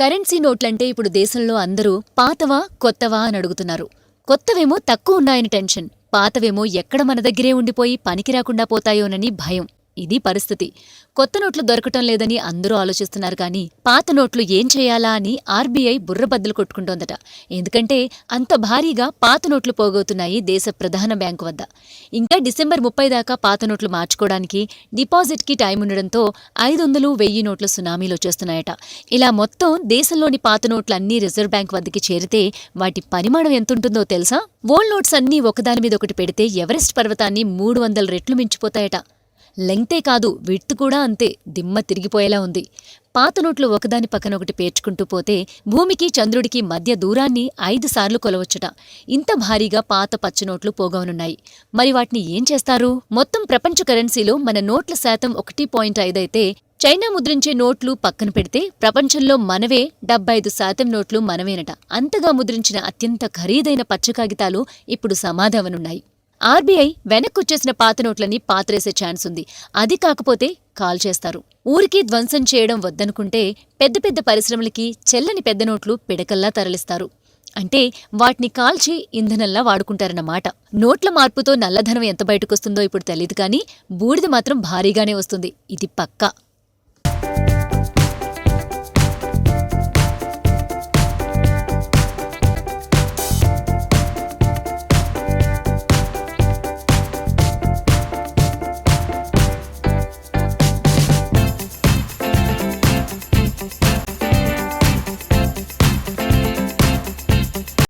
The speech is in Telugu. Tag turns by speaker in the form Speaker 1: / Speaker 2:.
Speaker 1: కరెన్సీ నోట్లంటే ఇప్పుడు దేశంలో అందరూ పాతవా కొత్తవా అని అడుగుతున్నారు. కొత్తవేమో తక్కువున్నాయని టెన్షన్, పాతవేమో ఎక్కడ మన దగ్గరే ఉండిపోయి పనికి రాకుండా పోతాయోనని భయం. ఇది పరిస్థితి. కొత్త నోట్లు దొరకటం లేదని అందరూ ఆలోచిస్తున్నారు కానీ పాత నోట్లు ఏం చేయాలా అని ఆర్బీఐ బుర్రబద్దలు కొట్టుకుంటోందట. ఎందుకంటే అంత భారీగా పాత నోట్లు పోగవుతున్నాయి దేశ ప్రధాన బ్యాంకు వద్ద. ఇంకా డిసెంబర్ 30 దాకా పాత నోట్లు మార్చుకోవడానికి డిపాజిట్కి టైం ఉండడంతో 500, 1000 నోట్ల సునామీలో చేస్తున్నాయట. ఇలా మొత్తం దేశంలోని పాత నోట్లు అన్నీ రిజర్వ్ బ్యాంక్ వద్దకి చేరితే వాటి పరిమాణం ఎంతుంటుందో తెలుసా? ఓల్డ్ నోట్స్ అన్నీ ఒకదానిమీద ఒకటి పెడితే ఎవరెస్ట్ పర్వతాన్ని 300 రెట్లు మించిపోతాయట. లెంగ్తే కాదు, విడ్త్ కూడా అంతే, దిమ్మ తిరిగిపోయేలా ఉంది. పాత నోట్లు ఒకదాని పక్కన ఒకటి పేర్చుకుంటూ పోతే భూమికి చంద్రుడికి మధ్య దూరాన్ని 5 సార్లు కొలవచ్చుట. ఇంత భారీగా పాత పచ్చనోట్లు పోగవనున్నాయి. మరి వాటిని ఏం చేస్తారు? మొత్తం ప్రపంచ కరెన్సీలో మన నోట్ల శాతం 1.5 అయితే చైనా ముద్రించే నోట్లు పక్కన పెడితే ప్రపంచంలో మనవే 75% నోట్లు మనవేనట. అంతగా ముద్రించిన అత్యంత ఖరీదైన పచ్చ కాగితాలు ఇప్పుడు సమాధవనున్నాయి. ఆర్బీఐ వెనక్కొచ్చేసిన పాత నోట్లని పాతరేసే ఛాన్స్ ఉంది. అది కాకపోతే కాల్చేస్తారు. ఊరికి ధ్వంసం చేయడం వద్దనుకుంటే పెద్ద పెద్ద పరిశ్రమలకి చెల్లని పెద్ద నోట్లు పిడకల్లా తరలిస్తారు. అంటే వాటిని కాల్చి ఇంధనంలా వాడుకుంటారన్నమాట. నోట్ల మార్పుతో నల్లధనం ఎంత బయటకొస్తుందో ఇప్పుడు తెలీదు కానీ బూడిద మాత్రం భారీగానే వస్తుంది. ఇది పక్కా.